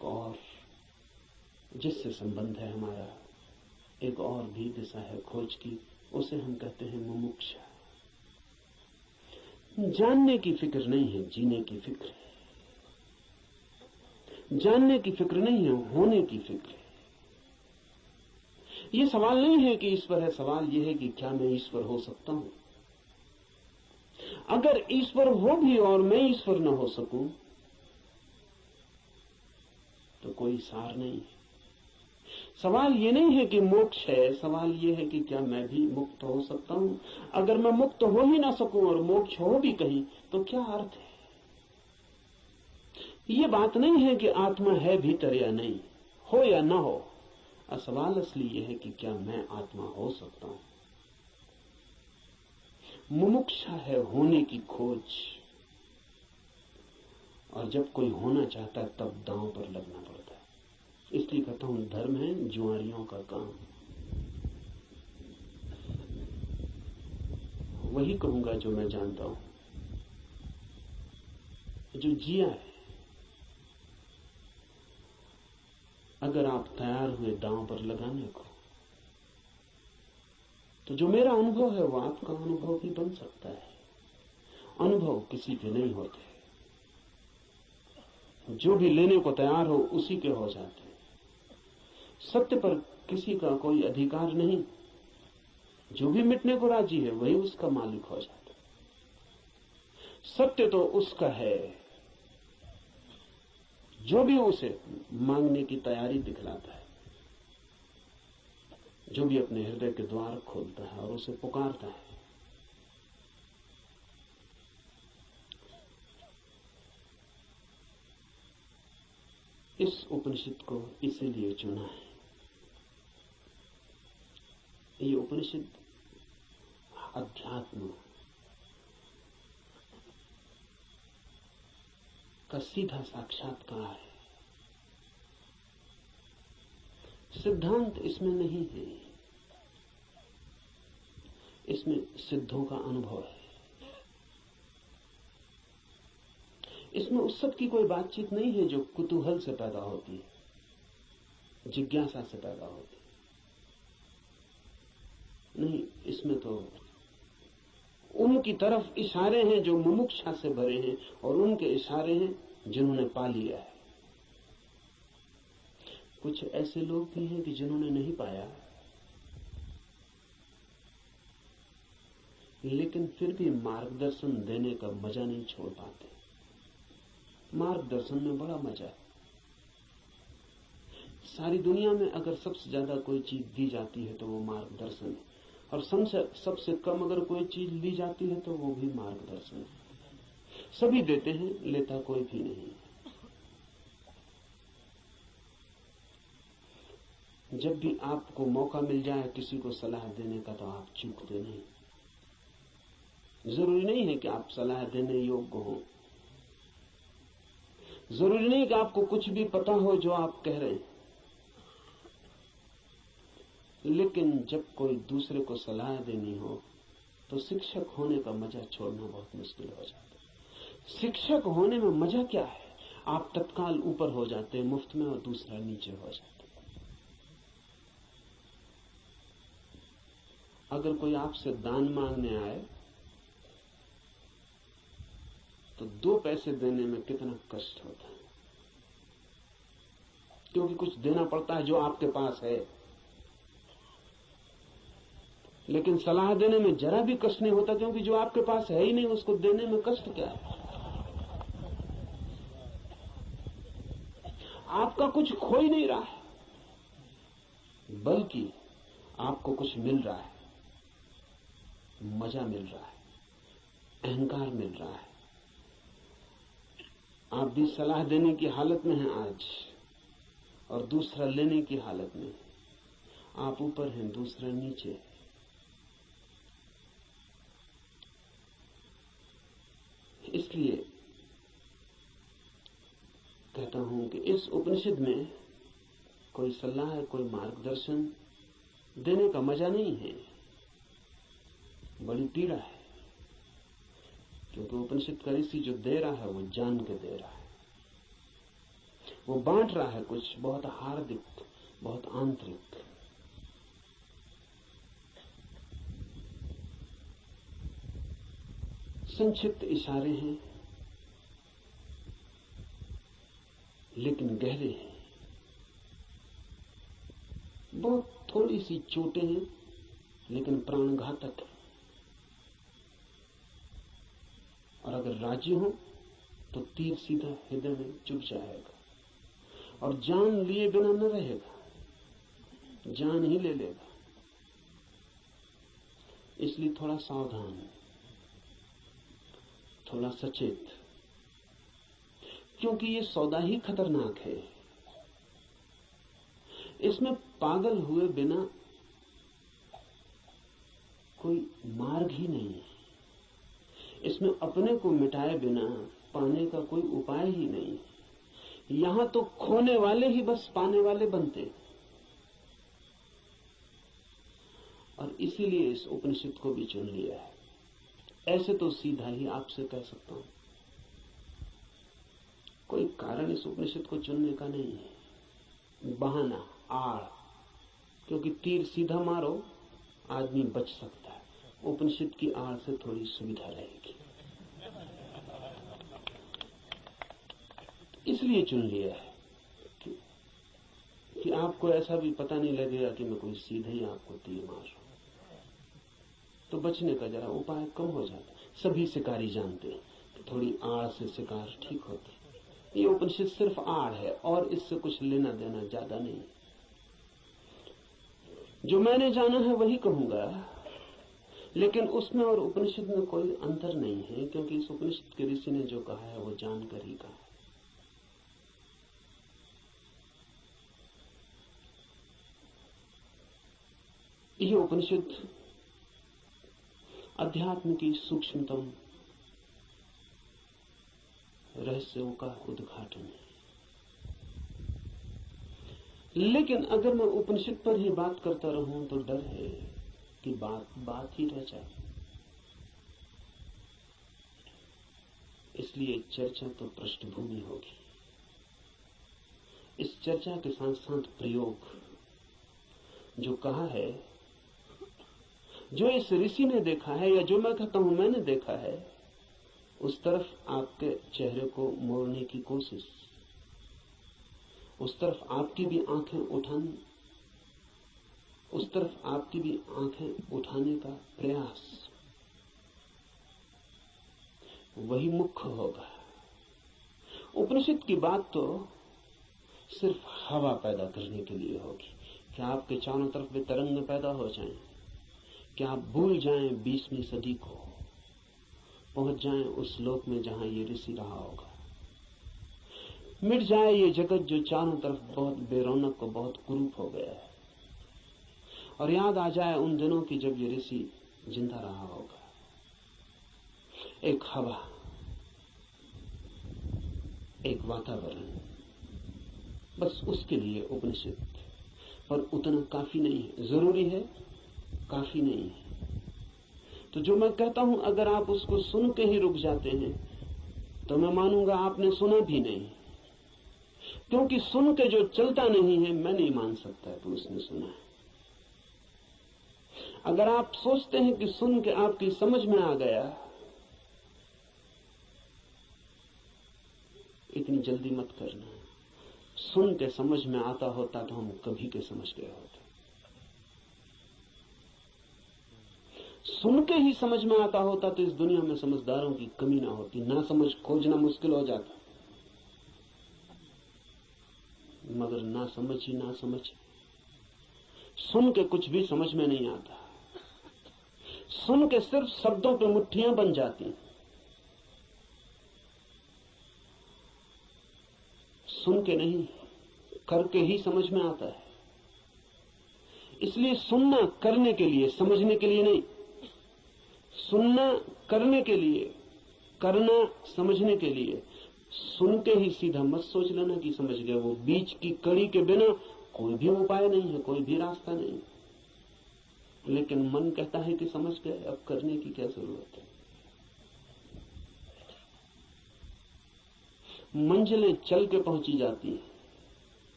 एक और जिससे संबंध है हमारा, एक और भी दिशा है खोज की, उसे हम कहते हैं मुमुक्षा। जानने की फिक्र नहीं है, जीने की फिक्र है। जानने की फिक्र नहीं है, होने की फिक्र है। ये सवाल नहीं है कि ईश्वर है, सवाल यह है कि क्या मैं ईश्वर हो सकता हूं। अगर ईश्वर हो भी और मैं ईश्वर न हो सकूं तो कोई सार नहीं है। सवाल ये नहीं है कि मोक्ष है, सवाल ये है कि क्या मैं भी मुक्त हो सकता हूं। अगर मैं मुक्त हो ही ना सकूं और मोक्ष हो भी कहीं तो क्या अर्थ है। ये बात नहीं है कि आत्मा है भीतर या नहीं, हो या ना हो। सवाल असली यह है कि क्या मैं आत्मा हो सकता हूं। मुमुक्षा है होने की खोज, और जब कोई होना चाहता है तब दांव पर लगना पड़ता है। इसलिए कहता हूं धर्म है जुआरियों का काम। वही कहूंगा जो मैं जानता हूं, जो जिया है। अगर आप तैयार हुए दांव पर लगाने को, तो जो मेरा अनुभव है वो आपका अनुभव भी बन सकता है। अनुभव किसी के नहीं होते, जो भी लेने को तैयार हो उसी के हो जाते हैं। सत्य पर किसी का कोई अधिकार नहीं, जो भी मिटने को राजी है वही उसका मालिक हो जाता है। सत्य तो उसका है जो भी उसे मांगने की तैयारी दिखलाता है, जो भी अपने हृदय के द्वार खोलता है और उसे पुकारता है। इस उपनिषद को इसीलिए चुना है। ये उपनिषद अध्यात्म का सीधा साक्षात्कार है। सिद्धांत इसमें नहीं है, इसमें सिद्धों का अनुभव है। इसमें उस सब की कोई बातचीत नहीं है जो कुतूहल से पैदा होती है, जिज्ञासा से पैदा होती है। नहीं, इसमें तो उनकी तरफ इशारे हैं जो मुमुक्षा से भरे हैं, और उनके इशारे हैं जिन्होंने पा लिया है। कुछ ऐसे लोग भी हैं कि जिन्होंने नहीं पाया, लेकिन फिर भी मार्गदर्शन देने का मजा नहीं छोड़ पाते। मार्गदर्शन में बड़ा मजा है। सारी दुनिया में अगर सबसे ज्यादा कोई चीज दी जाती है तो वो मार्गदर्शन है, और सबसे कम अगर कोई चीज ली जाती है तो वो भी मार्गदर्शन है। सभी देते हैं, लेता कोई भी नहीं। जब भी आपको मौका मिल जाए किसी को सलाह देने का तो आप चूकते नहीं। जरूरी नहीं है कि आप सलाह देने योग्य हो, जरूरी नहीं कि आपको कुछ भी पता हो जो आप कह रहे हैं, लेकिन जब कोई दूसरे को सलाह देनी हो तो शिक्षक होने का मजा छोड़ना बहुत मुश्किल हो जाता है। शिक्षक होने में मजा क्या है, आप तत्काल ऊपर हो जाते हैं मुफ्त में और दूसरा नीचे हो जाता है। अगर कोई आपसे दान मांगने आए तो 2 पैसे देने में कितना कष्ट होता है, क्योंकि कुछ देना पड़ता है जो आपके पास है। लेकिन सलाह देने में जरा भी कष्ट नहीं होता, क्योंकि जो आपके पास है ही नहीं उसको देने में कष्ट क्या है। आपका कुछ खो ही नहीं रहा है, बल्कि आपको कुछ मिल रहा है, मजा मिल रहा है, अहंकार मिल रहा है। आप भी सलाह देने की हालत में हैं आज, और दूसरा लेने की हालत में। आप ऊपर हैं, दूसरा नीचे। इसलिए कहता हूं कि इस उपनिषद में कोई सलाह, कोई मार्गदर्शन देने का मजा नहीं है, बड़ी पीड़ा है। क्योंकि उपनिषद का ऋषि जो दे रहा है वो जान के दे रहा है। वो बांट रहा है कुछ बहुत हार्दिक, बहुत आंतरिक। संक्षिप्त इशारे हैं लेकिन गहरे हैं, बहुत थोड़ी सी चोटें हैं लेकिन प्राणघातक है। और अगर राजी हो तो तीर सीधा हृदय में चुभ जाएगा और जान लिए बिना न रहेगा, जान ही ले लेगा। इसलिए थोड़ा सावधान, थोड़ा सचेत, क्योंकि ये सौदा ही खतरनाक है। इसमें पागल हुए बिना कोई मार्ग ही नहीं है, इसमें अपने को मिटाए बिना पाने का कोई उपाय ही नहीं है। यहां तो खोने वाले ही बस पाने वाले बनते। और इसीलिए इस उपनिषद को भी चुन लिया है। ऐसे तो सीधा ही आपसे कह सकता हूं, कोई कारण इस उपनिषद को चुनने का नहीं है, बहाना, आड़। क्योंकि तीर सीधा मारो आदमी बच सकता है, उपनिषद की आड़ से थोड़ी सुविधा रहेगी, इसलिए चुन लिया है कि आपको ऐसा भी पता नहीं लगेगा कि मैं कोई सीधे ही आपको तीर मार रहा हूं, तो बचने का जरा उपाय कम हो जाता। सभी शिकारी जानते हैं कि थोड़ी आड़ से शिकार ठीक होते। ये उपनिषद सिर्फ आड़ है और इससे कुछ लेना देना ज्यादा नहीं। जो मैंने जाना है वही कहूंगा, लेकिन उसमें और उपनिषद में कोई अंतर नहीं है, क्योंकि इस उपनिषद के ऋषि ने जो कहा है वो जानकर ही कहा। यह उपनिषद अध्यात्म की सूक्ष्मतम रहस्यों का उद्घाटन है। लेकिन अगर मैं उपनिषद पर ही बात करता रहूं तो डर है कि बात ही रह जाए। इसलिए चर्चा तो पृष्ठभूमि होगी। इस चर्चा के साथ साथ प्रयोग, जो कहा है, जो इस ऋषि ने देखा है या जो मैं कहता हूं मैंने देखा है, उस तरफ आपके चेहरे को मोड़ने की कोशिश, उस तरफ आपकी भी आंखें उठाने, उस तरफ आपकी भी आंखें उठाने का प्रयास, वही मुख्य होगा। उपनिषद की बात तो सिर्फ हवा पैदा करने के लिए होगी कि आपके चारों तरफ वे तरंग पैदा हो जाएं, कि आप भूल जाएं 20वीं सदी को, पहुंच जाएं उस लोक में जहां ये ऋषि रहा होगा। मिट जाए ये जगत जो चारों तरफ बहुत बेरौनक और बहुत कुरूप हो गया है, और याद आ जाए उन दिनों की जब ये ऋषि जिंदा रहा होगा। एक हवा, एक वातावरण, बस उसके लिए उपनिषद। पर उतना काफी नहीं है, जरूरी है, काफी नहीं है। तो जो मैं कहता हूं अगर आप उसको सुन के ही रुक जाते हैं तो मैं मानूंगा आपने सुना भी नहीं, क्योंकि सुन के जो चलता नहीं है मैं नहीं मान सकता कि उसने सुना है। अगर आप सोचते हैं कि सुन के आपकी समझ में आ गया, इतनी जल्दी मत करना। सुन के समझ में आता होता तो हम कभी के समझ गए होते। सुन के ही समझ में आता होता तो इस दुनिया में समझदारों की कमी ना होती, ना समझ खोजना मुश्किल हो जाता। मगर ना समझ ही ना समझ, सुन के कुछ भी समझ में नहीं आता। सुन के सिर्फ शब्दों पे मुट्ठियां बन जाती। सुन के नहीं, करके ही समझ में आता है। इसलिए सुनना करने के लिए, समझने के लिए नहीं। सुनना करने के लिए, करना समझने के लिए। सुन के ही सीधा मत सोच लेना कि समझ गए। वो बीच की कड़ी के बिना कोई भी उपाय नहीं है, कोई भी रास्ता नहीं। लेकिन मन कहता है कि समझ गए, अब करने की क्या जरूरत है। मंजिलें चल के पहुंची जाती हैं,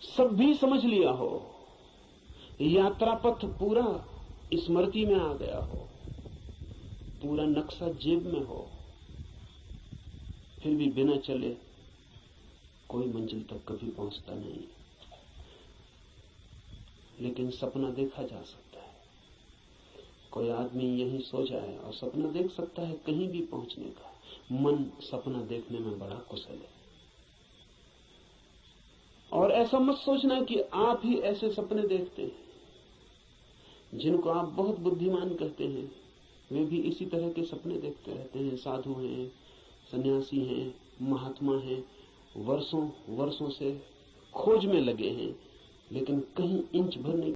सब भी समझ लिया हो, यात्रा पथ पूरा स्मृति में आ गया हो, पूरा नक्शा जेब में हो, फिर भी बिना चले कोई मंजिल तक कभी पहुंचता नहीं। लेकिन सपना देखा जा सकता है। कोई आदमी यहीं सो जाए और सपना देख सकता है कहीं भी पहुंचने का। मन सपना देखने में बड़ा कुशल है। और ऐसा मत सोचना कि आप ही ऐसे सपने देखते हैं। जिनको आप बहुत बुद्धिमान कहते हैं वे भी इसी तरह के सपने देखते रहते हैं। साधु हैं, सन्यासी हैं, महात्मा हैं, वर्षों वर्षों से खोज में लगे हैं, लेकिन कहीं इंच भर नहीं